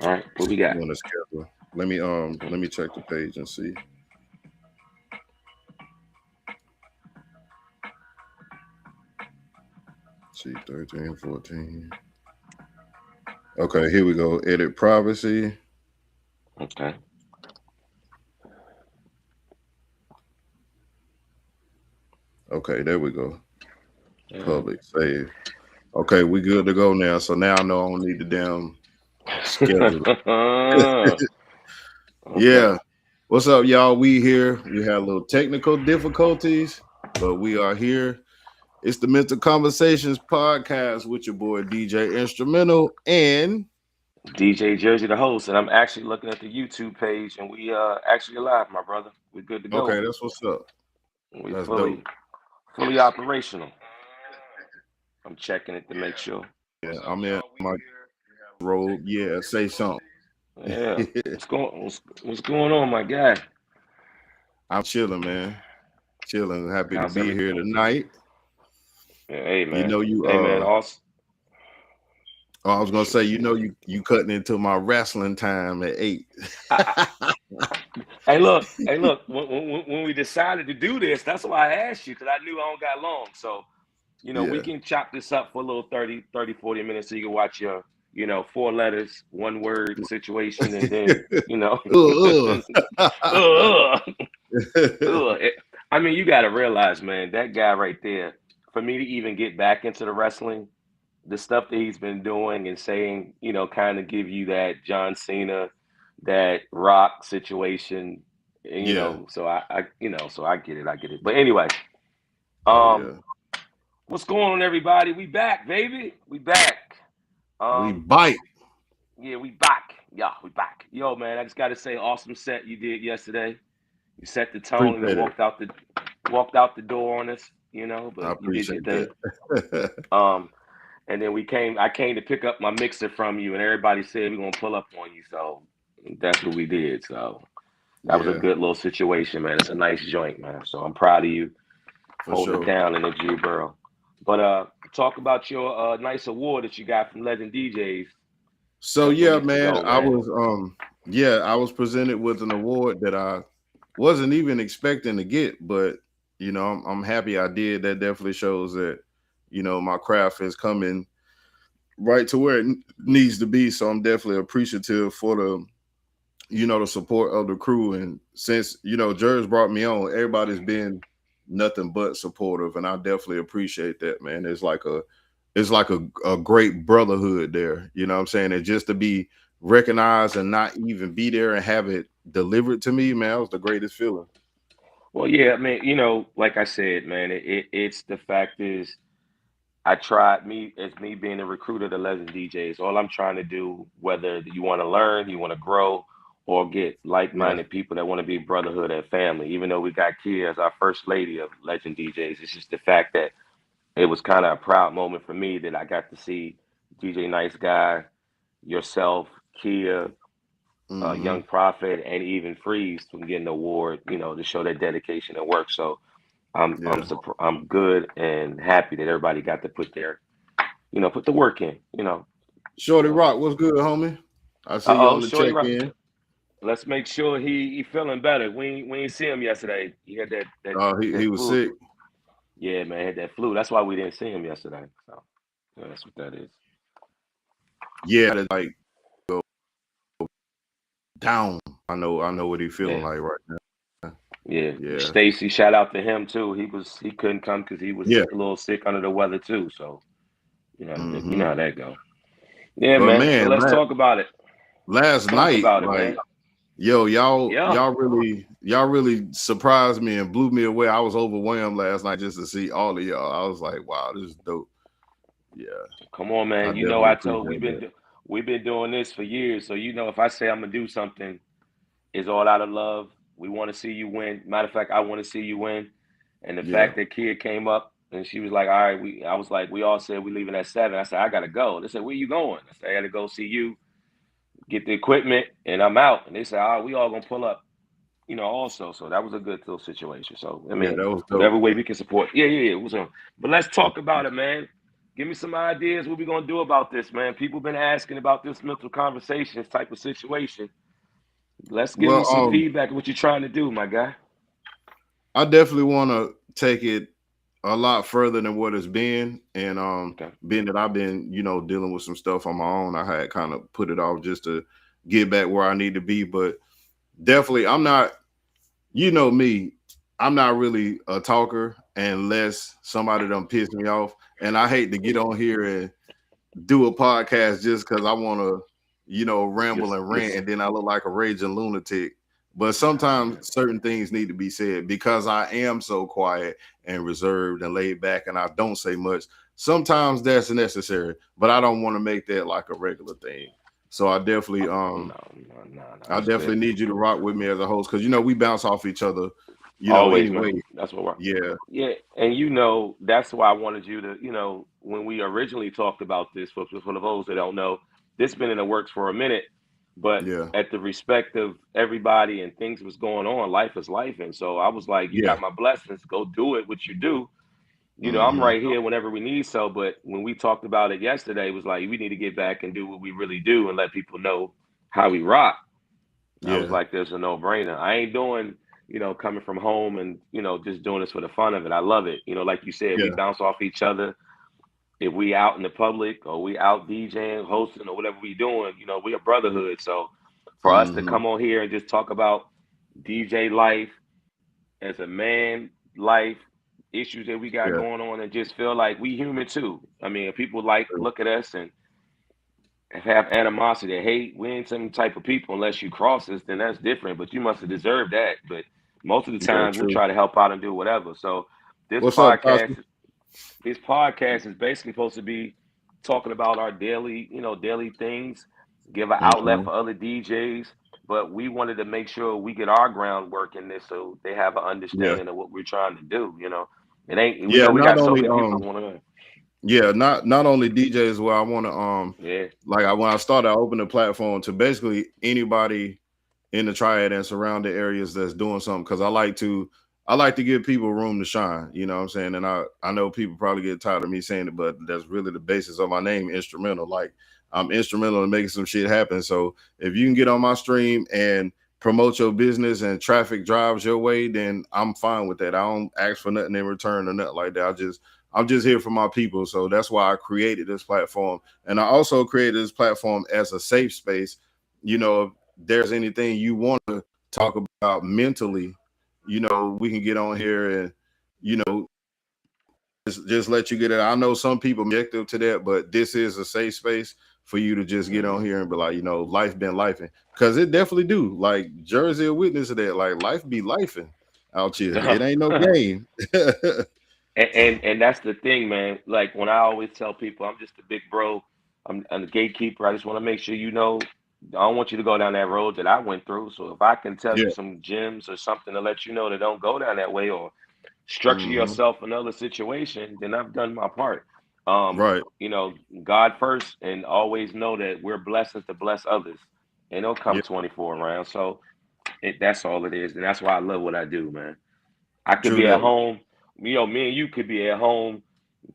All right, what we got? On the schedule. Let me check the page and see. See 13, 14. Okay, here we go. Edit privacy. Okay. Okay, there we go. Yeah. Public save. Okay, we good to go now. So now I know I don't need the damn schedule. Okay. Yeah. What's up, y'all? We here. We had a little technical difficulties, but we are here. It's the Mental Conversations podcast with your boy DJ Instrumental and DJ Jersey, the host, and I'm actually looking at the YouTube page, and we actually alive, my brother. We're good to go. okay, that's what's up. We That's dope. fully operational. I'm checking it to make sure. Yeah, I'm in my road. Yeah, say something. Yeah. What's going on, my guy? I'm chilling, man. Chilling. Happy to How's be here everything? tonight. Yeah, hey You man. know you Hey man, also I was gonna say, shoot. you know you cutting into my wrestling time at 8. Hey look. When we decided to do this, that's why I asked you because I knew I don't got long. So we Yeah. can chop this up for a little 40 minutes so you can watch your, four letters, one word situation, and then, Ugh, ugh. ugh, ugh. I mean, you got to realize, man, that guy right there, for me to even get back into the wrestling, the stuff that he's been doing and saying, kind of give you that John Cena, that Rock situation, and, Yeah. so I get it. But anyway, Oh um, yeah. what's going on, everybody? We back, baby. We back. We Um, bite. yeah, we back. Yeah, we back. Yo, man, I just got to say, awesome set you did yesterday. You set the tone and then Appreciate it. walked out the door on us. I But you did your appreciate thing. that. Um, and then I came to pick up my mixer from you, and everybody said we're gonna pull up on you. So that's what we did. So that was a Yeah, good little situation, man. It's a nice joint, man. So I'm proud of you for holding it sure. down in the G Borough. But talk about your nice award that you got from Legend DJs a So couple of yeah, weeks man, ago, man. I was presented with an award that I wasn't even expecting to get, but I'm happy I did. That definitely shows that my craft is coming right to where it needs to be. So I'm definitely appreciative for the support of the crew. And since JERZ brought me on, everybody's been nothing but supportive, and I definitely appreciate that, man. It's like a great brotherhood there. You know what I'm saying? And just to be recognized and not even be there and have it delivered to me, man, that was the greatest feeling. Well, yeah, I mean, like I said, man, it's the fact is I tried me being a recruiter to Legend DJs. All I'm trying to do, whether you want to learn, you want to grow, or get Yeah, like-minded people that want to be brotherhood and family. Even though we got Kia as our first lady of Legend DJs, it's just the fact that it was kind of a proud moment for me that I got to see DJ Nice Guy, yourself, Kia, hmm, Young Prophet, and even Freeze from getting the award. To show their dedication and work. So yeah. I'm good and happy that everybody got to put the work in. Shorty So, Rock, what's good, homie? I see you uh oh, on the Shorty, check right? in. Let's make sure he feeling better. We ain't see him yesterday. He had that He was flu. sick. Yeah, man, he had that flu. That's why we didn't see him yesterday. So yeah, that's what that is. Yeah, it's like go down. I know what he feeling Yeah, like right now. yeah. Yeah, Stacy, shout out to him too. He couldn't come because he was yeah. a little sick under the weather too. So you know Hmm. how that go. Yeah, But man. So man, let's talk about it. last Talk night, about it, like, man. yo, y'all, Yeah. y'all really surprised me and blew me away. I was overwhelmed last night just to see all of y'all. I was like, wow, this is dope. Yeah, Come on, I man. definitely appreciate that. We've been doing this for years. So if I say I'm gonna do something, it's all out of love. We want to see you win. Matter of fact, I want to see you win. And the Yeah. fact that kid came up and she was like, "All right," I was like, "We all said we leaving at 7." I said, "I gotta go." They said, "Where you going?" I said, "I gotta go see you, get the equipment, and I'm out." And they said, "All right, we all gonna pull up." Also. So that was a good little situation. So I Yeah, mean, that was dope. whatever way we can support. Yeah, yeah, yeah. But let's talk about it, man. Give me some ideas. What we gonna do about this, man? People been asking about this mental conversations type of situation. Let's give me Well, some feedback of what you're trying to do, my guy. I definitely want to take it a lot further than what it's been, and Okay. being that I've been, dealing with some stuff on my own, I had kind of put it off just to get back where I need to be. But definitely, I'm not. You know me, I'm not really a talker unless somebody done piss me off, and I hate to get on here and do a podcast just because I want to, ramble Just, and rant, just. and then I look like a raging lunatic. But sometimes certain things need to be said because I am so quiet and reserved and laid back, and I don't say much. Sometimes that's necessary, but I don't want to make that like a regular thing. So No, no, no, no. I That's definitely good. need you to rock with me as a host because we bounce off each other, Always, anyway. man. That's what we're. Yeah, Yeah, and that's why I wanted you to, when we originally talked about this, for the those that don't know, this been in the works for a minute, but yeah, at the respect of everybody and things was going on, life is life, and so I was like, you yeah. got my blessings, go do it, what you do. I'm Hmm. right here whenever we need so, but when we talked about it yesterday, it was like we need to get back and do what we really do and let people know how we rock. I was Yeah, like, there's a no brainer. I ain't doing, coming from home and, just doing this for the fun of it. I love it. Like you said, we yeah, bounce off each other. If we out in the public or we out DJing, hosting, or whatever we doing, we a brotherhood. So for us to hmm, come on here and just talk about DJ life as a man, life, issues that we got yeah. going on, and just feel like we human too. I mean, if people like True. look at us and have animosity, hate, we ain't some type of people unless you cross us, then that's different. But you must have deserved that. But most of the Yeah, time, we'll true. try to help out and do whatever. So this What's up, podcast, Pastor? this podcast is basically supposed to be talking about our daily, daily things, give an outlet Hmm. for other DJs. But we wanted to make sure we get our groundwork in this so they have an Yeah, understanding of what we're trying to do. It ain't. We yeah. know we Not got so only many people want to know. yeah, not only DJs. Where I want to Yeah. like when I started, I opened the platform to basically anybody in the triad and surrounding areas that's doing something because I like to give people room to shine. You know what I'm saying? And I know people probably get tired of me saying it, but that's really the basis of my name, instrumental. Like I'm instrumental in making some shit happen. So if you can get on my stream and promote your business and traffic drives your way, then I'm fine with that. I don't ask for nothing in return or nothing like that. I'm just here for my people. So that's why I created this platform. And I also created this platform as a safe space. If there's anything you want to talk about mentally, we can get on here and, you know, just let you get it. I know some people objective to that, but this is a safe space for you to just get on Mm-hmm. here and be like, life been lifing. Because it definitely do. Like Jersey a witness of that. Like life be lifing out here. It ain't no game. And that's the thing, man. Like when I always tell people, I'm just a big bro. I'm the gatekeeper. I just want to make sure I don't want you to go down that road that I went through. So if I can tell Yeah. you some gems or something to let you know that don't go down that way or structure Hmm. yourself another situation, then I've done my part. Right. God first, and always know that we're blessings to bless others, and they'll come Yeah. 24 around. So that's all it is, and that's why I love what I do, man. I could True be at that. home, me and you could be at home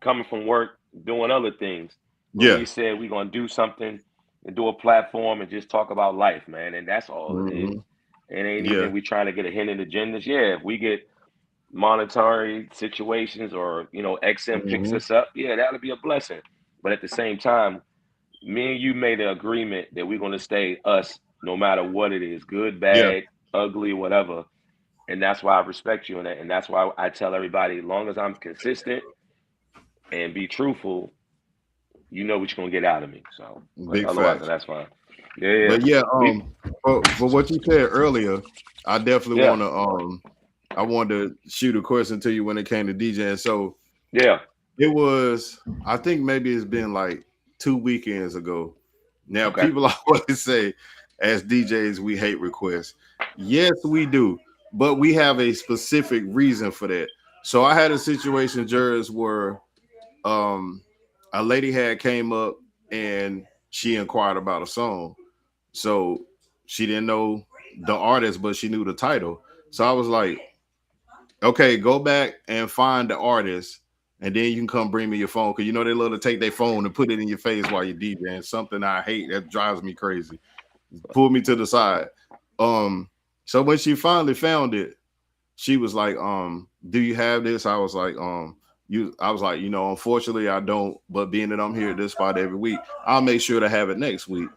coming from work doing other things. But Yeah. we said we're gonna do something and do a platform and just talk about life, man. And that's all it is. Hmm. It ain't Yeah. even we trying to get a hidden agendas. Yeah, if we get monetary situations or XM picks Hmm. us up, yeah, that'll be a blessing. But at the same time, me and you made an agreement that we're gonna stay us no matter what it is, good, Yeah. bad, ugly, whatever. And that's why I respect you in that. And that's why I tell everybody, as long as I'm consistent and be truthful, you know what you're gonna get out of me. So, but Big otherwise, facts. that's fine. Yeah, yeah. But yeah, We, for what you said earlier, I definitely yeah, want to I wanted to shoot a question to you when it came to DJing. So yeah. it was, I think maybe it's been like 2 weekends ago. Now Okay. people always say, as DJs, we hate requests. Yes, we do, but we have a specific reason for that. So I had a situation, JERZ, where um a lady had came up and she inquired about a song. So she didn't know the artist, but she knew the title. So I was like, okay, go back and find the artist. Let me know if you can find the title. So she did that. So I was like, okay, go back and find the artist. Let me know if you can find the title. So I was like, okay, go back and find the artist. Let me know if you can find the title. So she did that. So I was like, okay, go back and find the artist. and then you can come bring me your phone, because you know they love to take their phone and put it in your face while you're DJing. Something I hate, that drives me crazy. Pull me to the side. So when she finally found it, she was like, do you have this? I was like, I was like, unfortunately I don't, but being that I'm here at this spot every week, I'll make sure to have it next week.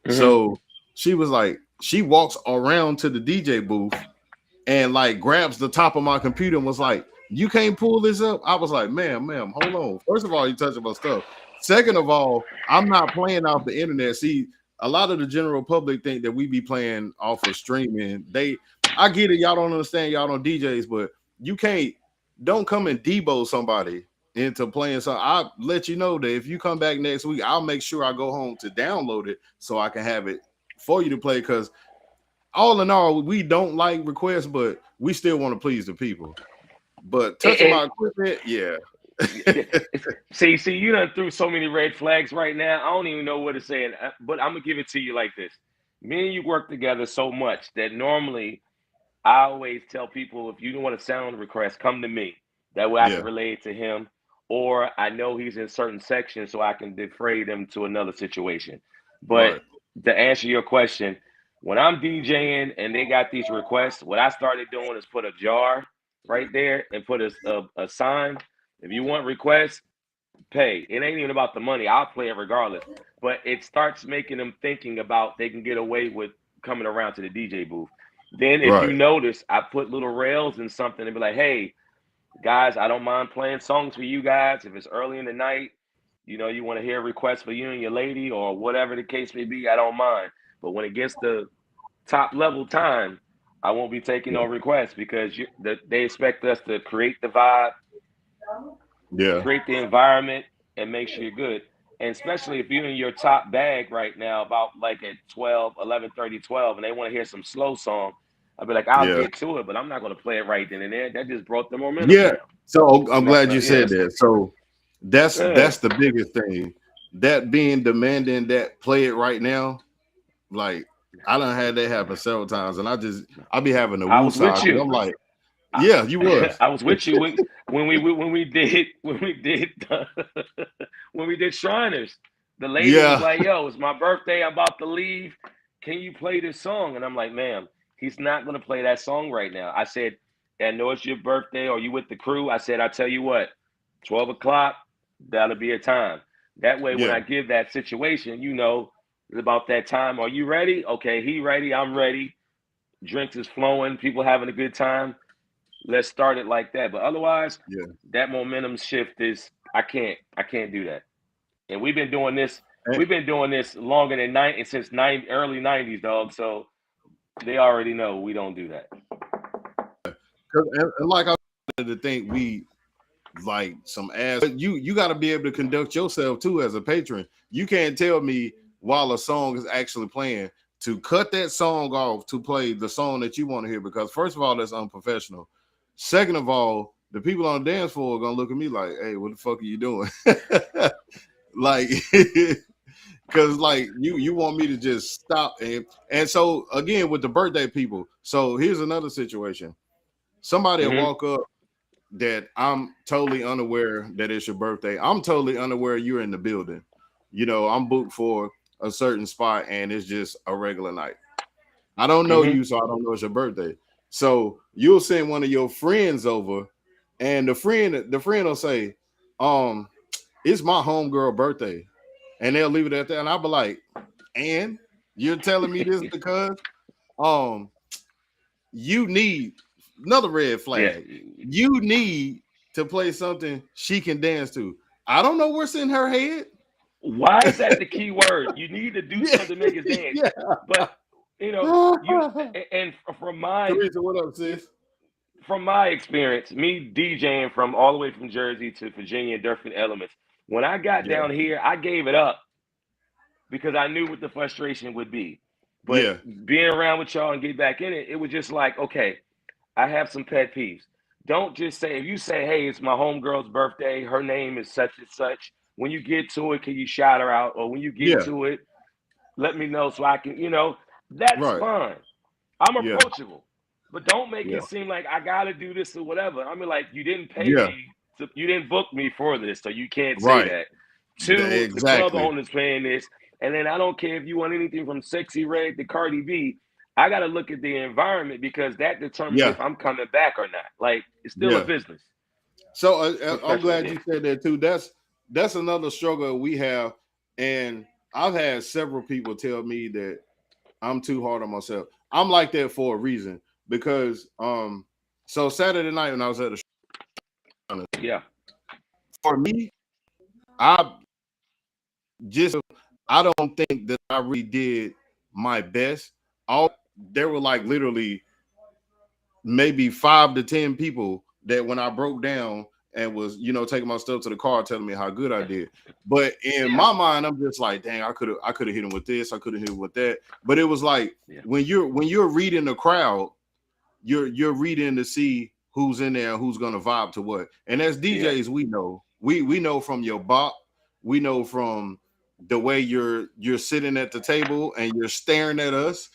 Mm-hmm. So she was like, she walks around to the DJ booth and like grabs the top of my computer and was like, you can't pull this up. I was like, ma'am, hold on. First of all, you touching my stuff. Second of all, I'm not playing off the internet. See, a lot of the general public think that we be playing off of streaming. I get it. Y'all don't understand. Y'all don't DJs, but you can't. Don't come and debo somebody into playing something. I'll let you know that if you come back next week, I'll make sure I go home to download it so I can have it for you to play. Because all in all, we don't like requests, but we still want to please the people. But touching And, my equipment, yeah. see, you done threw so many red flags right now. I don't even know what to say. But I'm gonna give it to you like this: me and you work together so much that normally I always tell people, if you don't want a sound request, come to me. That way I can Yeah, relay it to him, or I know he's in certain sections, so I can defray them to another situation. But right. to answer your question, when I'm DJing and they got these requests, what I started doing is put a jar right there and put a sign. If you want requests, pay. It ain't even about the money. I'll play it regardless. But it starts making them thinking about they can get away with coming around to the DJ booth. Then, if you Right. notice, I put little rails in something and be like, hey, guys, I don't mind playing songs for you guys. If it's early in the night, you want to hear requests for you and your lady or whatever the case may be, I don't mind. But when it gets to top level time, I won't be taking no Yeah. requests because they expect us to create the vibe, Yeah. create the environment, and make sure you're good. And especially if you're in your top bag right now, about like at 12, 11, 30, 12, and they want to hear some slow song, I'll be like, I'll Yeah. get to it, but I'm not going to play it right then and there. That just brought the momentum Yeah. down. So I'm No, glad no, you yeah, said that. So yeah. that's the biggest thing. That being demanding that play it right now, like I done had that happen several times, and I be having a I woo was with side because you. I'm like, I, yeah, you was. I was with you when we did when we did Shriners. The lady was Yeah. like, "Yo, it's my birthday. I'm about to leave. Can you play this song?" And I'm like, "Ma'am, he's not gonna play that song right now." I said, "I know it's your birthday. Or you with the crew?" I said, "I tell you what, 12 o'clock. That'll be a time. That way, when Yeah. I give that situation, it's about that time. Are you ready? Okay, he ready. I'm ready. Drinks is flowing. People having a good time. Let's start it like that. But otherwise, Yeah. that momentum shift is I can't do that. And we've been doing this. And, We've been doing this longer than since early '90s, dog. So they already know we don't do that. and like I wanted to think we like some ass. But you got to be able to conduct yourself too as a patron. You can't tell me while a song is actually playing to cut that song off to play the song that you want to hear, because first of all, that's unprofessional. Second of all, the people on the dance floor are gonna look at me like, "Hey, what the fuck are you doing?" Like, because like you want me to just stop, and so again with the birthday people. So here's another situation. Somebody will Hmm. walk up that I'm totally unaware that it's your birthday. I'm totally unaware you're in the building. I'm booked for a certain spot and it's just a regular night. I don't know Hmm. you, so I don't know it's your birthday. So you'll send one of your friends over, and the friend will say, um, it's my homegirl birthday. And they'll leave it at that. And I'll be like, and you're telling me this because um you need another red Yeah. flag. You need to play something she can dance to. I don't know what's in her head. Why is that the key word? You need to do Yeah, something to make us dance. yeah. But you and from my Teresa, what up, sis? from my experience, me DJing from all the way from Jersey to Virginia and different elements. When I got Yeah, down here, I gave it up because I knew what the frustration would be. But yeah, being around with y'all and get back in it, it was just like, okay, I have some pet peeves. Don't just say, if you say, hey, it's my homegirl's birthday, her name is such and such. When you get to it, can you shout her out? Or when you get yeah. to it, let me know so I can, that's Right. fine. I'm Yeah, approachable. But don't make yeah, it seem like I gotta do this or whatever. I mean, like, you didn't pay yeah, me So you didn't book me for this, so you can't say Right. that. Two, the club Exactly. owner's paying this, and then I don't care if you want anything from Sexy Red to Cardi B. I got to look at the environment because that determines Yeah. if I'm coming back or not. Like it's still a Yeah. business, So I'm professional. glad Yeah, you said that too. That's another struggle we have, and I've had several people tell me that I'm too hard on myself. I'm like that for a reason because so Saturday night when I was at the show, yeah, for me, I just I don't think that I really did my best. All there were like literally maybe 5 to 10 people that when I broke down and was, taking my stuff to the car telling me how good I did. But in yeah, my mind, I'm just like, dang, I could have hit him with this, I could have hit him with that. But it was like yeah, when you're reading the crowd, you're reading to see who's in there and who's gonna vibe to what. And as yeah. DJs, we know from your bop, we know from the way you're sitting at the table and you're staring at us.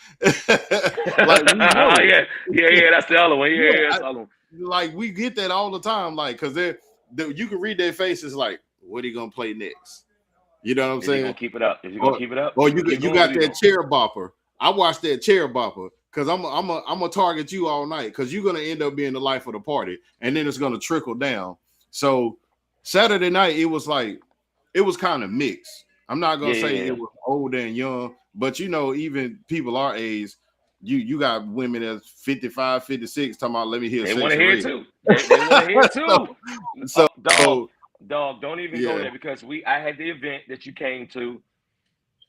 Like we know. Yeah, yeah, yeah. That's the other one. Yeah, Yeah, yeah, that's the other one. like we get that all the time, like because you can read their faces, like what are you gonna play next? You know what I'm Is he gonna saying? keep it up? Is he gonna Or keep it up? or Is he you gonna keep you doing what got he that doing? chair bopper. I watched that chair bopper because I'm a target you all night because you're gonna end up being the life of the party, and then it's gonna trickle down. So Saturday night it was like it was kind of mixed. I'm not gonna Yeah, say yeah, it yeah. was old and young, but even people our age, you got women that's 55, 56 talking about let me hear They want to Sexy hear it Red. too. They want to hear it too. so so Dog, don't even go yeah. there because I had the event that you came to.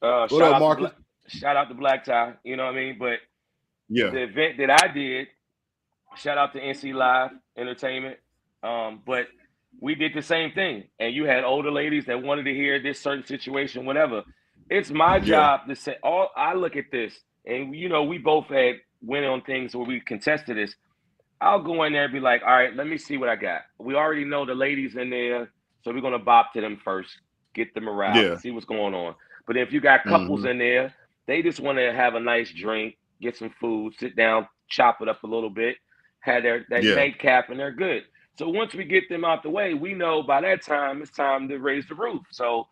What up, Marcus? Shout out to Black Tie. You know what I mean? But Yeah, the event that I did, shout out to NC Live Entertainment. But we did the same thing, and you had older ladies that wanted to hear this certain situation, whatever. It's my yeah, job to say. All I look at this, and we both had went on things where we contested this. I'll go in there and be like, all right, let me see what I got. We already know the ladies in there, so we're gonna bop to them first, get them aroused, yeah. see what's going on. But if you got couples Hmm. in there, they just want to have a nice drink, get some food, sit down, chop it up a little bit, have that Yeah, nightcap, and they're good. So once we get them out the way, we know by that time it's time to raise the roof. So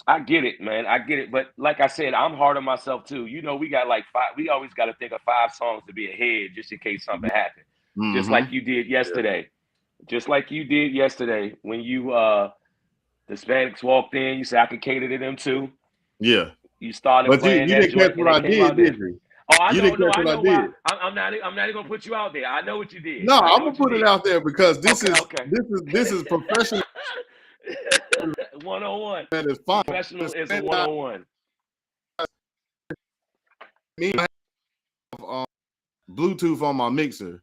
I get it, man. I get it. But like I said, I'm hard on myself too. We got like five. We always got to think of 5 songs to be ahead just in case something happens. Just like hmm, you did yesterday. Just like you did yesterday when the Hispanics walked in. You said I could cater to them too. yeah. You started But you playing you that didn't catch joint and what they I came did, out there. did you? Oh, I You know. didn't No, catch I what I know why. did. I'm not even gonna put you out there. I know what you did. No, I I'm know gonna what you put it did. out there because this Okay, is okay. this is this is professional 101. at its finest. Professionalism 101. Me, I have Bluetooth on my mixer.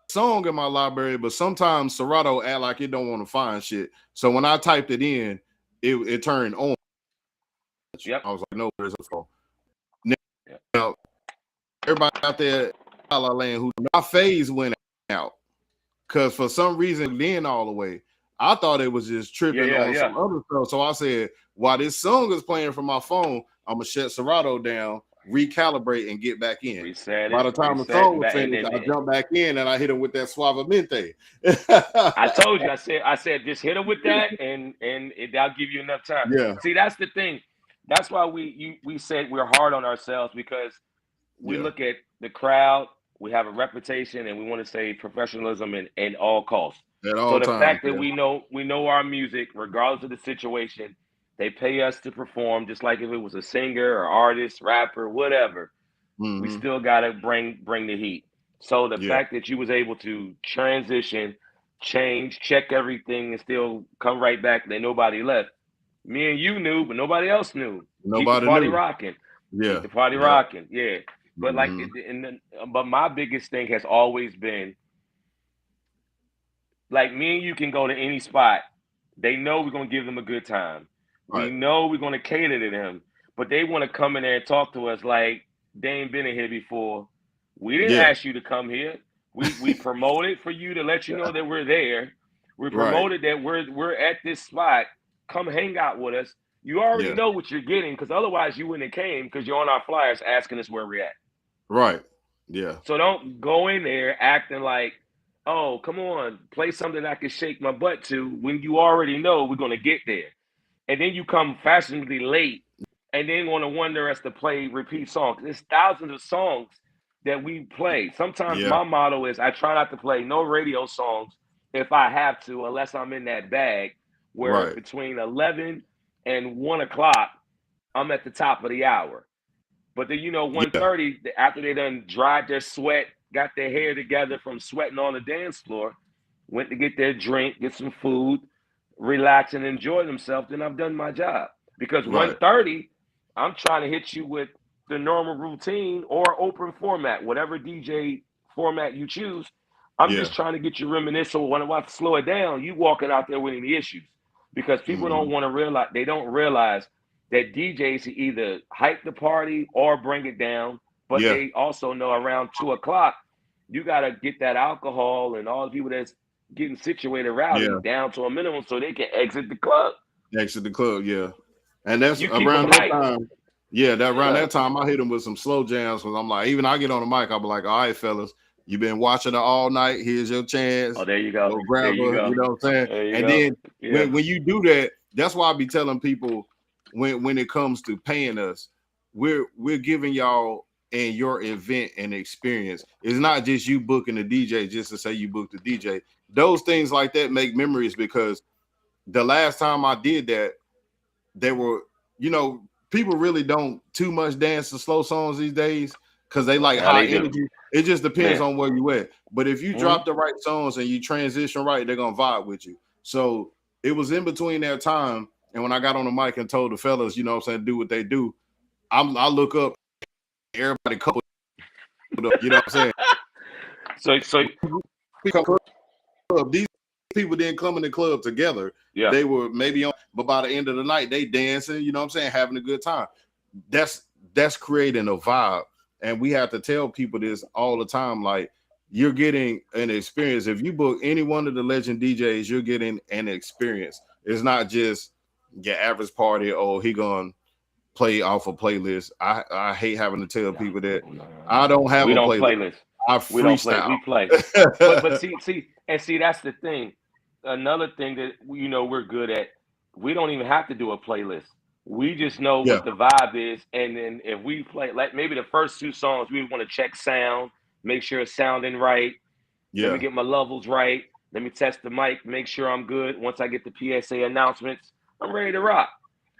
Song in my library, but sometimes Serato act like it don't want to find shit. So when I typed it in, it turned on. Yep. I was like, no, there's a phone. Yep. Now everybody out there, La La Land, who my phase went out because for some reason then all the way. I thought it was just Yeah, tripping yeah, on yeah. some other stuff. So I said, while this song is playing from my phone, I'm gonna shut Serato down, recalibrate, and get back in. Reset By it, the time the reset, song and was back, and finished, then I jumped back in and I hit him with that suavemente. I told you. I said, just hit her with that, and that'll give you enough time. Yeah, See, that's the thing. That's why we said we're hard on ourselves because we yeah. look at the crowd. We have a reputation, and we want to say professionalism in all costs. At So all the times, fact that yeah. we know our music, regardless of the situation, they pay us to perform, just like if it was a singer or artist, rapper, whatever. We Hmm. still gotta bring the heat. So the Yeah. fact that you was able to transition, change, check everything, and still come right back, that nobody left. Me and you knew, but nobody else knew. Keep the Nobody party knew. rocking. Keep Yeah. the party Yeah. rocking. Yeah. But like, Hmm. but my biggest thing has always been like me and you can go to any spot. They know we're gonna give them a good time. We Right. know we're gonna cater to them, but they want to come in there and talk to us like they ain't been in here before. We didn't Yeah. ask you to come here. We promoted for you to let you know that we're there. We Right. promoted that we're at this spot. Come hang out with us. You already Yeah. know what you're getting because otherwise you wouldn't have came because you're on our flyers asking us where we're at. Right. Yeah. So don't go in there acting like Oh, come on, play something I can shake my butt to when you already know we're gonna get there. And then you come fashionably late and then want to wonder us to play repeat songs. There's thousands of songs that we play. Sometimes Yeah, my motto is I try not to play no radio songs if I have to, unless I'm in that bag where right. between 11 and 1 o'clock, I'm at the top of the hour. But then 1:30 Yeah, after they done dried their sweat, got their hair together from sweating on the dance floor, went to get their drink, get some food, relax and enjoy themselves, then I've done my job. Because right. 1:30, I'm trying to hit you with the normal routine or open format, whatever DJ format you choose. I'm Yeah. just trying to get you reminisce. So when I want to slow it down, you walking out there with any issues. Because people Hmm. don't want to realize, they don't realize that DJs either hype the party or bring it down, but Yeah, they also know around 2 o'clock, you got to get that alcohol and all the people that's getting situated rowdy yeah. down to a minimum so they can exit the club. Exit the club. Yeah, and that's You keep them around that hype. time. Yeah, that around Yeah. that time, I hit them with some slow jams because I'm like, even I get on the mic, I'll be like, all right, fellas, you've been watching it all night. Here's your Oh, chance. there you go. Go There grab you her. go. You know what I'm saying? There you And go. then Yeah. when you do that, that's why I be telling people when it comes to paying us, we're giving y'all and your event and experience. It's not just you booking the DJ just to say you booked the DJ. Those things like that make memories because the last time I did that, they were, people really don't too much dance to slow songs these days because they like Now high they do. energy. It just depends Man. on where you at. But if you Hmm. drop the right songs and you transition right, they're gonna vibe with you. So it was in between that time. And when I got on the mic and told the fellas, you know what I'm saying, do what they do, I look up, everybody coupled up, you know what I'm saying? So We come club. These people didn't come in the club together. yeah. They were maybe on, but by the end of the night, they dancing, you know what I'm saying, having a good time. That's that's creating a vibe. And we have to tell people this all the time. Like, you're getting an experience. If you book any one of the legend DJs, you're getting an experience. It's not just your average party. Oh, he gonna play off a playlist. I hate having to tell No, people that no, I don't have we a don't playlist. playlist. I We don't play. freestyle. We play. But see that's the thing. Another thing that we're good at. We don't even have to do a playlist. We just know Yeah, what the vibe is, and then if we play like maybe the first two songs, we want to check sound, make sure it's sounding right. Let me yeah, get my levels right. Let me test the mic, make sure I'm good. Once I get the PSA announcements, I'm ready to rock.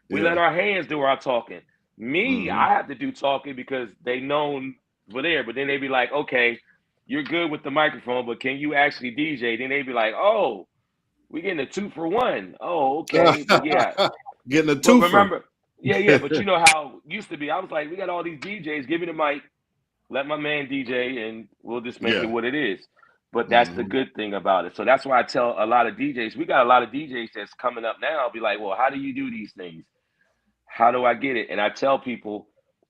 We let yeah. our hands do our talking. Me, Hmm. I have to do talking because they known we're there. But then they be like, okay, you're good with the microphone, but can you actually DJ? Then they be like, oh, we getting a 2 for 1. Oh, okay. But yeah, Getting a but twofer. remember, yeah. But you know how it used to be. I was like, we got all these DJs. Give me the mic. Let my man DJ, and we'll just make it Yeah. what it is. But that's the Hmm. good thing about it. So that's why I tell a lot of DJs. We got a lot of DJs that's coming up now. I'll be like, well, how do you do these things? How do I get it? And I tell people,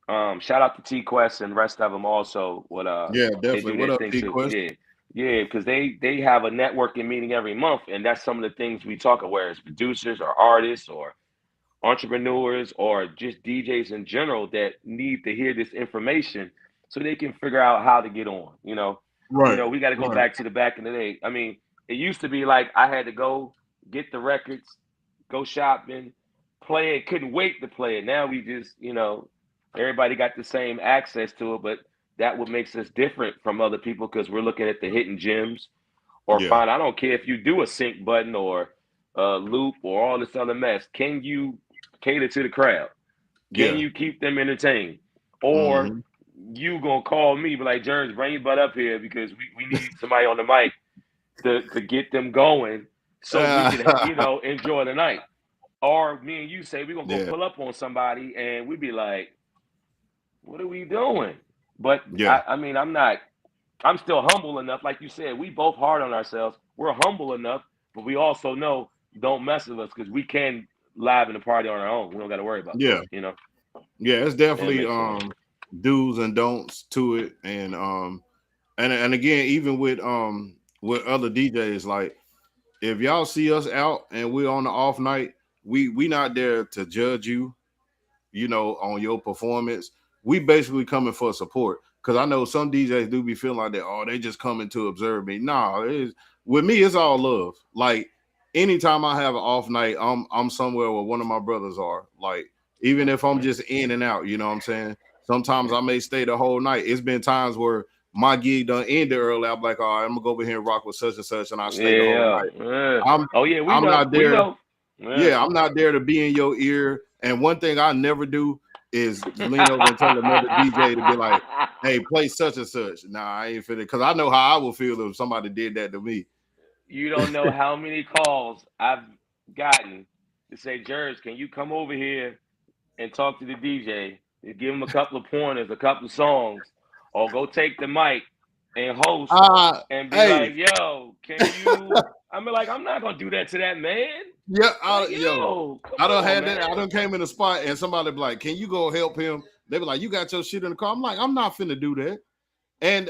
shout out to T Quest and rest of them also. What Yeah, they definitely. do What their up, thing T too. Quest? Yeah, yeah, because they have a networking meeting every month, and that's some of the things we talk about, whether it's producers or artists or entrepreneurs or just DJs in general that need to hear this information so they can figure out how to get on. Right, We got to go right. back to the back in the day. I mean, it used to be like I had to go get the records, go shopping, play it. Couldn't wait to play it. Now we just, everybody got the same access to it, but that what makes us different from other people because we're looking at the hidden gems or Yeah, find. I don't care if you do a sync button or a loop or all this other mess. Can you cater to the crowd? Can yeah. you keep them entertained? Or Hmm. you gonna call me, be like, JERZ, bring your butt up here because we need somebody on the mic to get them going so we can, enjoy the night. Or me and you say we're gonna go Yeah, pull up on somebody and we be like, what are we doing? But yeah, I mean, I'm still humble enough, like you said, we both hard on ourselves. We're humble enough, but we also know don't mess with us because we can live in the party on our own. We don't got to worry about that, yeah, yeah. It's and it definitely makes sense. do's and don'ts to it, and again, even with other DJs, like, if y'all see us out and we're on the off night, we not there to judge you, on your performance. We basically coming for support. because I know some DJs do be feeling like that. Oh, they just coming to observe me. Nah, with me, it's all love. Like anytime I have an off night, I'm somewhere where one of my brothers are. Like even if I'm just in and out, you know what I'm saying. Sometimes I may stay the whole night. It's been times where my gig done ended early. I'm like, all right, I'm gonna go over here and rock with such, and I stay the whole Yeah. night. Yeah. I'm Oh yeah, we I'm know. not We there. know. Yeah. Yeah, I'm not there to be in your ear. And one thing I never do is lean over and tell another DJ to be like, "Hey, play such and such." Nah, I ain't finna, because I know how I would feel if somebody did that to me. You don't know how many calls I've gotten to say, "JERZ, can you come over here and talk to the DJ and give him a couple of pointers, a couple of songs, or go take the mic and host and be Hey, like, yo, can you?" I mean, like, I'm not gonna do that to that man. yeah, Like, yo, yo, come I don't on, had that. I man. done came in the spot and somebody be like, "Can you go help him?" They be like, "You got your shit in the car." I'm like, "I'm not finna do that." And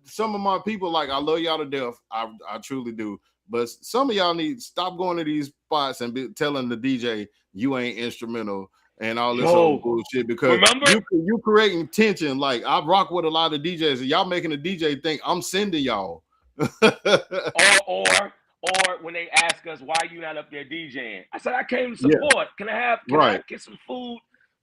some of my people, like, I love y'all to death. I truly do. But some of y'all need to stop going to these spots and telling the DJ you ain't instrumental and all this other Yo, bullshit, because remember? you creating tension. Like, I rock with a lot of DJs and y'all making the DJ think I'm sending y'all. Or when they ask us why you not up there DJing, I said I came to Yeah, support. Can I right. get some food,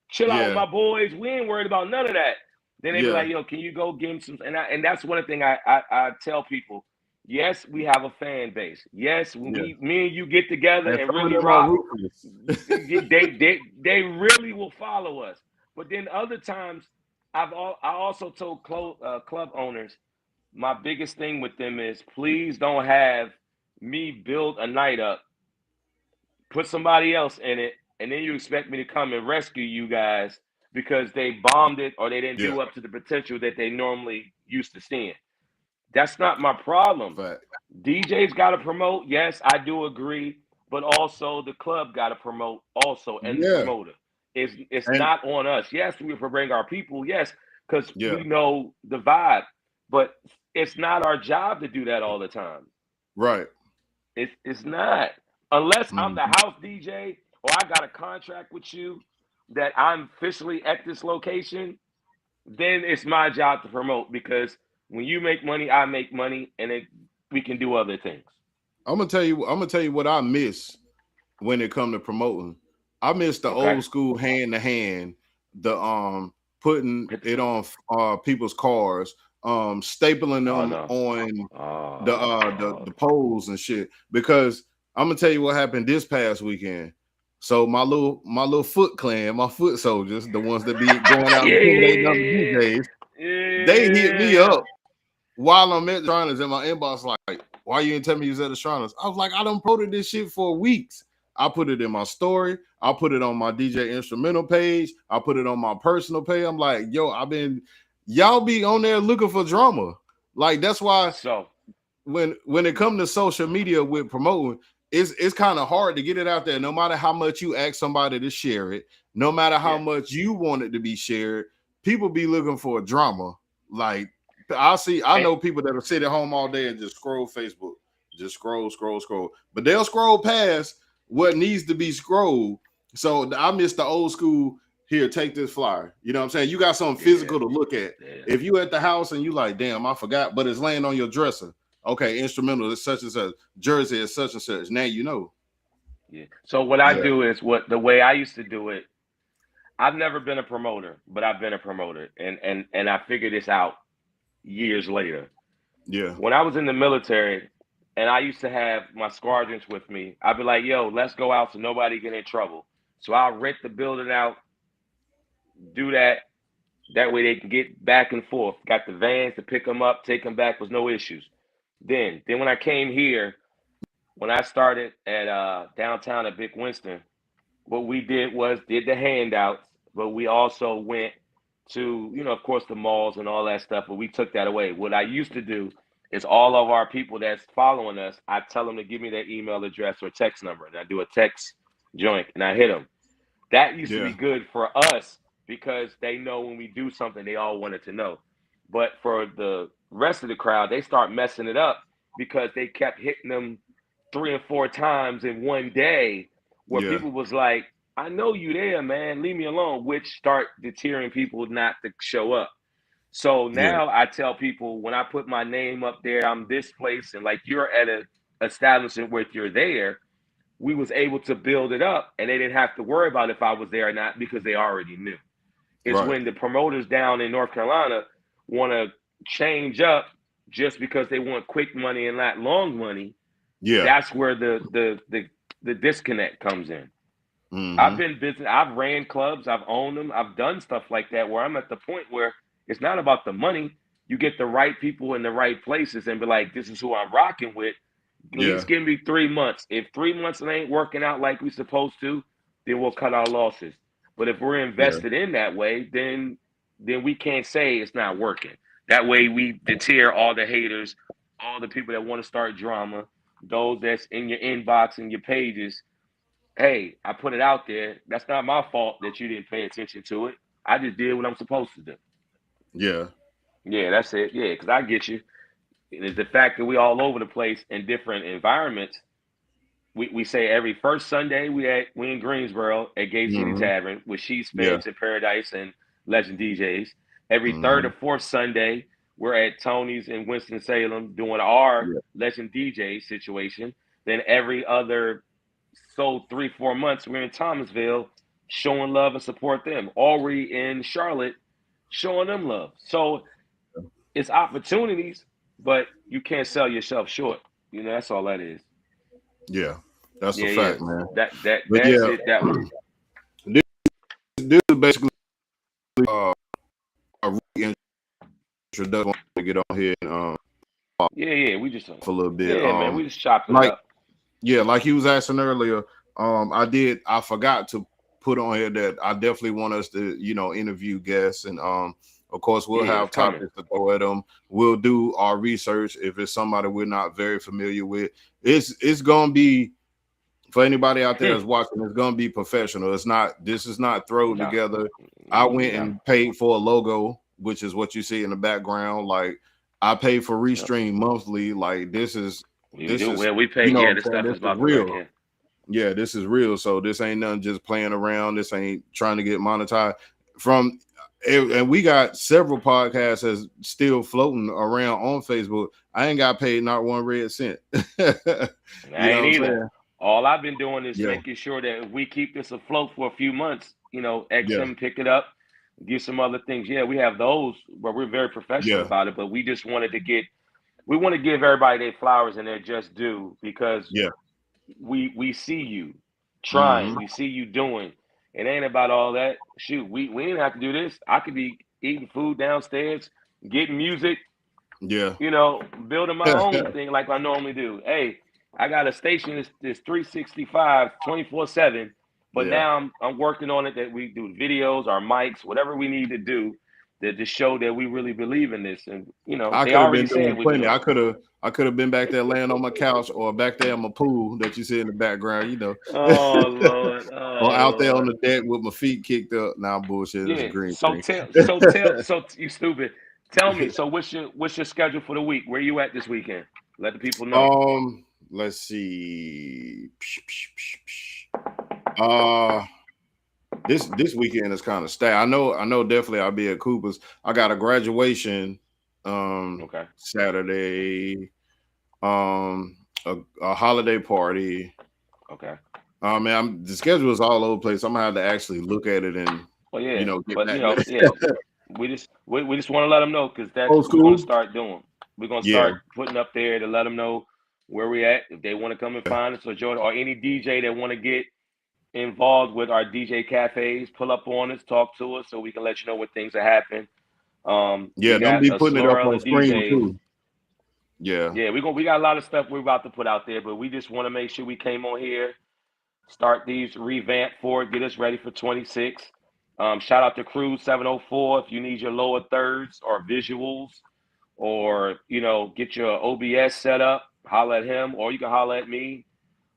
chill out with Yeah, my boys? We ain't worried about none of that. Then they be yeah, like, yo, can you go give them some? And that's one thing I tell people. Yes, we have a fan base. Yes, when yeah. me and you get together And and some of really them are rock, ruthless. they really will follow us. But then other times, I also told club owners, my biggest thing with them is please don't have me build a night up, put somebody else in it, and then you expect me to come and rescue you guys because they bombed it or they didn't Yeah, do up to the potential that they normally used to seeing. That's not my problem. fact. DJs got to promote. Yes, I do agree, but also the club got to promote also, and the Yeah, promoter. It's and not on us. Yes, we bring our people. Yes, because yeah, we know the vibe, but it's not our job to do that all the time. right. It's not unless I'm the Mhm. house DJ or I got a contract with you that I'm officially at this location. Then it's my job to promote because when you make money, I make money, and we can do other things. I'm gonna tell you what I miss when it come to promoting. I miss the Okay. old school hand to hand, the putting it on people's cars, stapling Oh them no. on Oh. the poles and shit. Because I'm gonna tell you what happened this past weekend. So my little foot clan, my foot soldiers, the ones that be going out intimidating other Yeah. DJs, they hit me Yeah. up while I'm at the Shriners in my inbox, like, why you didn't tell me you was at the Shriners? I was like, I done promoted this shit for weeks. I put it in my story. I put it on my DJ instrumental page. I put it on my personal page. I'm like, yo, y'all be on there looking for drama. Like, that's why So when it comes to social media with promoting, it's kind of hard to get it out there. No matter how much you ask somebody to share it, no matter how yeah. much you want it to be shared, people be looking for drama. Like, I And know people that'll sit at home all day and just scroll Facebook, just scroll, but they'll scroll past what needs to be scrolled. So I miss the old school. Here, take this flyer. You know what I'm saying? You got something yeah. physical to look at. Yeah. If you at the house and you like, damn, I forgot, but it's laying on your dresser. Okay, instrumental is such and such, jersey is such and such. Now you know. Yeah. So what I Yeah, do is what the way I used to do it. I've never been a promoter, but I've been a promoter, and I figured this out years later. yeah, When I was in the military, and I used to have my squadrons with me, I'd be like, "Yo, let's go out so nobody get in trouble." So I'll rent the building out, do that. That way they can get back and forth. Got the vans to pick them up, take them back was no issues. Then when I came here, when I started at downtown at Big Winston, what we did was did the handouts, but we also went to, of course, the malls and all that stuff, but we took that away. What I used to do is all of our people that's following us, I tell them to give me their email address or text number, and I do a text joint, and I hit them. That used to be yeah, good for us because they know when we do something, they all wanted to know. But for the rest of the crowd, they start messing it up because they kept hitting them 3 and 4 times in one day, where yeah, people was like, "I know you there, man. Leave me alone," which start deterring people not to show up. So Yeah. now I tell people when I put my name up there, I'm this place, and like you're at a establishment where you're there, we was able to build it up, and they didn't have to worry about if I was there or not because they already knew. It's Right. when the promoters down in North Carolina want to change up just because they want quick money and not long money. Yeah. That's where the disconnect comes in. I've Mm-hmm. been business. I've ran clubs. I've owned them. I've done stuff like that where I'm at the point where it's not about the money. You get the right people in the right places and be like, this is who I'm rocking with. At Yeah. least give me 3 months. If 3 months it ain't working out like we supposed to, then we'll cut our losses. But if we're Yeah. invested in that way, then we can't say it's not working. That way we deter all the haters, all the people that want to start drama, those that's in your inbox and your pages. Hey, I put it out there. That's not my fault that you didn't pay attention to it. I just did what I'm supposed to do. Yeah. Yeah, that's it. Yeah, because I get you. It's the fact that we all over the place in different environments. We say every first Sunday we in Greensboro at Gate City Mm-hmm. Tavern with Sheets, Yeah. Feds, and Paradise and Legend DJs. Every third Mm-hmm. or fourth Sunday we're at Tony's in Winston Salem doing our Yeah. Legend DJ situation. Then every other 3-4 months we're in Thomasville showing love and support them. Already in Charlotte showing them love. So it's opportunities, but you can't sell yourself short. That's all that is. Yeah. That's a Yeah, yeah. fact, man. But That's yeah, it. That one. this is basically uh, a reintroduction to get on here and Yeah, yeah. We just a little bit. yeah, man. We just chopping it Like up. yeah, like he was asking earlier. I forgot to put on here that I definitely want us to, interview guests, and of course we'll Yeah, it's have coming. topics to throw at them. We'll do our research if it's somebody we're not very familiar with. It's gonna be for anybody out there that's watching. It's gonna be professional. It's not. This is not thrown No, together. I went no. and paid for a logo, which is what you see in the background. Like I pay for Yep. Restream monthly. Like this is You this do is well. We pay. you know what Yeah, I'm this saying. stuff This is is about the right real. here. Yeah, this is real. So this ain't nothing just playing around. This ain't trying to get monetized from. And we got several podcasts that's still floating around on Facebook. I ain't got paid not one red cent. I You know ain't what I'm either. saying? All I've been doing is Yeah, making sure that if we keep this afloat for a few months, yeah, XM pick it up, do some other things. Yeah, we have those where we're very professional yeah, about it, but we just wanted to we want to give everybody their flowers and their just due because yeah. we see you trying, Hmm. we see you doing. It ain't about all that. Shoot, we didn't have to do this. I could be eating food downstairs, getting music, Yeah, building my own thing like I normally do. Hey, I got a station that's 365, 24/7, but yeah. now I'm working on it that we do videos, our mics, whatever we need to do to show that we really believe in this. And I they could have already been said doing we can plenty. do it. I could have been back there laying on my couch or back there in my pool that you see in the background, Oh Lord, or oh out there on Lord. the deck with my feet kicked up. Now bullshit, it's a Yeah. green So thing. tell so tell so you stupid. Tell me. So what's your schedule for the week? Where you at this weekend? Let the people know. Let's see. Uh this weekend is kind of stacked. I know definitely I'll be at Cooper's. I got a graduation Okay. Saturday, a holiday party. Okay. Man, the schedule is all over the place. I'm gonna have to actually look at it and Well, yeah, get but back with yeah, it. we just want to let them know because that's Old what we're going to school. start doing. We're going to Yeah, start putting up there to let them know where we at. If they want to come and find us or join, or any DJ that want to get involved with our DJ cafes, pull up on us, talk to us, so we can let you know what things are happening. We yeah. Don't got be a putting it slew up of other on screen DJs. too. Yeah, Yeah, we got a lot of stuff we're about to put out there, but we just want to make sure we came on here, start these revamp for it, get us ready for 26. Shout out to Cruise 704 if you need your lower thirds or visuals, or get your OBS set up. Holla at him, or you can holla at me.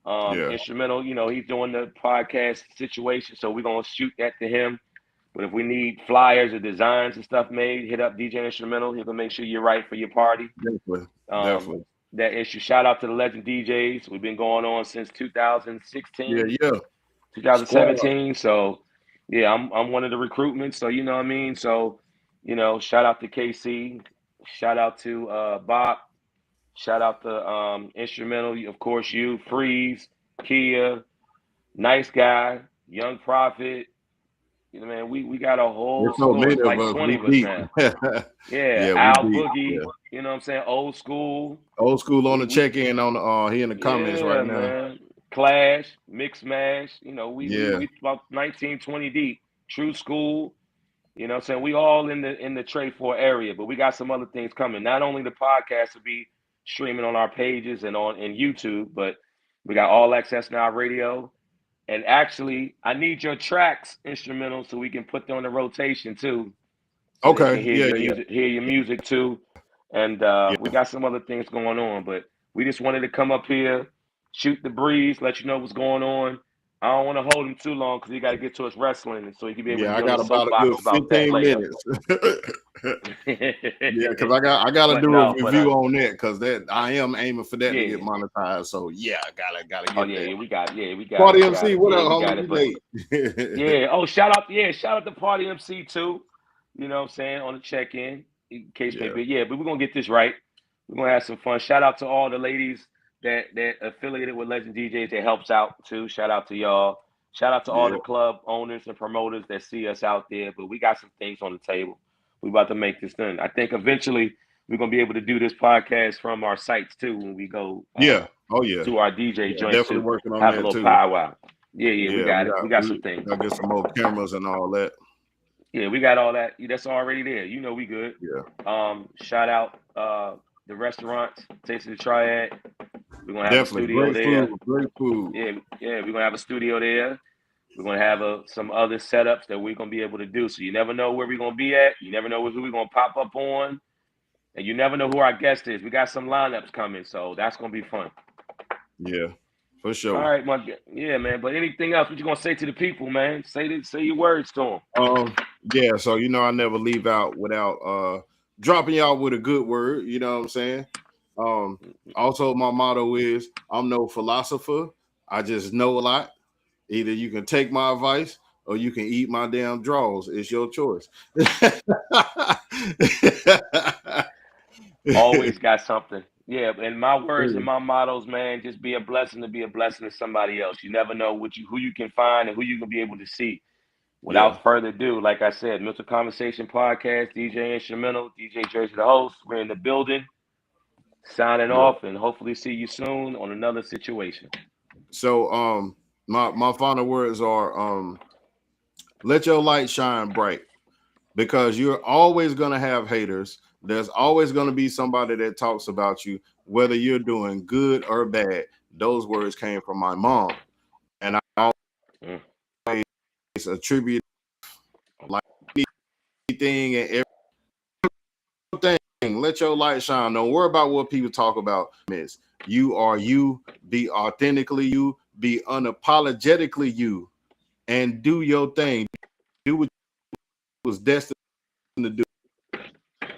yeah, Instrumental, he's doing the podcast situation, so we're gonna shoot that to him. But if we need flyers or designs and stuff made, hit up DJ Instrumental. He can make sure you're right for your party. definitely, Um, definitely. that issue. Shout out to the Legend DJs. We've been going on since Yeah, 2016, yeah. Squad. 2017. So yeah, I'm one of the recruitments. So you know what I mean. So Shout out to KC, shout out to Bob, shout out to Instrumental, of course, you, Freeze, Kia, Nice Guy, Young Prophet. Man, we got a whole There's so slew. many It's of like us. 20 We of us deep. now. Yeah, Yeah, we Al deep. Boogie, Yeah. you know what I'm saying? Old school. Old school on the We check-in on the he in the comments right yeah, now. man. Clash, Mix Mash, Yeah. we about 19, 20 deep. True School, what I'm saying? We all in the trade for area, but we got some other things coming. Not only the podcast will be streaming on our pages and on in YouTube, but we got All Access Now Radio. And actually, I need your tracks instrumental so we can put them on the rotation too, so they can Okay. Yeah, yeah. hear your music too. And we Yeah. got some other things going on, but we just wanted to come up here, shoot the breeze, let you know what's going on. I don't want to hold him too long because he got to get to his wrestling, and so he can be able to Yeah, I get on got the about a good soapbox about that 15 later. minutes. Yeah, because I gotta But do a no, but review on that because that I am aiming for that to get yeah. monetized. So yeah, I gotta Oh get yeah, that. yeah, we got, Party we got MC, it, what yeah, up, we got homie? it. You But late? yeah, shout out to Party MC too. You know what I'm saying, on the check-in, in case Yeah, maybe. Yeah, but we're gonna get this right. We're gonna have some fun. Shout out to all the ladies that affiliated with Legend DJs that helps out too. Shout out to y'all. Shout out to all yeah, the club owners and promoters that see us out there. But we got some things on the table. We about to make this done. I think eventually we're gonna be able to do this podcast from our sites too when we go yeah. Oh yeah, to our DJ yeah. joint Definitely too. working on Have a that little too. powwow. Yeah, yeah, we Yeah, got it. We got some we things. gotta get some more cameras and all that. Yeah, we got all that. That's already there. We good. Yeah, Shout out the restaurants, Taste of the Triad. We're gonna have a definitely. studio Great there. food, great food. Yeah, yeah, we're gonna have a studio there. We're gonna have some other setups that we're gonna be able to do. So you never know where we're gonna be at. You never know who we're gonna pop up on, and you never know who our guest is. We got some lineups coming, so that's gonna be fun. Yeah, for All sure. right, yeah, man. But anything else? What you gonna say to the people, man? Say your words to them. Yeah, so I never leave out without dropping y'all with a good word, you know what I'm saying? Also my motto is I'm no philosopher. I just know a lot. Either you can take my advice or you can eat my damn draws. It's your choice. Always got something. Yeah, and my words and my mottos, man, just be a blessing to be a blessing to somebody else. You never know who you can find and who you can be able to see. Yeah. Without further ado, like I said, Mental Conversation Podcast, DJ Instrumental, DJ JERZ the host. We're in the building, signing Yeah. off, and hopefully see you soon on another situation. So my final words are let your light shine bright, because you're always going to have haters. There's always going to be somebody that talks about you, whether you're doing good or bad. Those words came from my mom, and I always attribute like anything and everything. Let your light shine. Don't worry about what people talk about. You are you. Be authentically you. Be unapologetically you, and do your thing. Do what you was destined to do.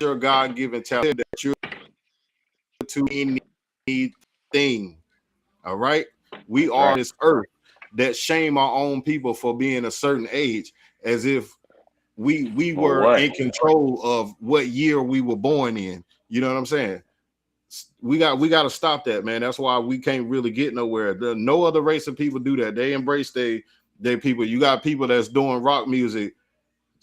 Your God-given talent that you're to anything. All right. We That's are right. this earth that shame our own people for being a certain age, as if we For were what? in control of what year we were born in. You know what I'm saying? We got to stop that, man. That's why we can't really get nowhere. No other race of people do that. They embrace their people. You got people that's doing rock music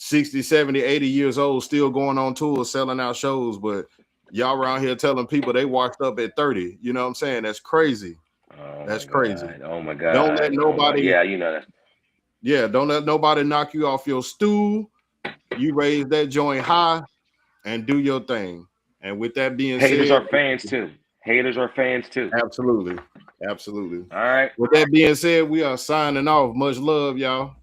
60, 70, 80 years old, still going on tours, selling out shows, but y'all around here telling people they washed up at 30. You know what I'm saying? That's crazy. Oh That's my crazy. God. Oh my Don't let God. Oh my. nobody, Yeah, you know that. don't let nobody knock you off your stool. You raise that joint high and do your thing. And with that being Haters said, are fans too. Haters are fans too. absolutely. Absolutely. All right. With that being said, we are signing off. Much love, y'all.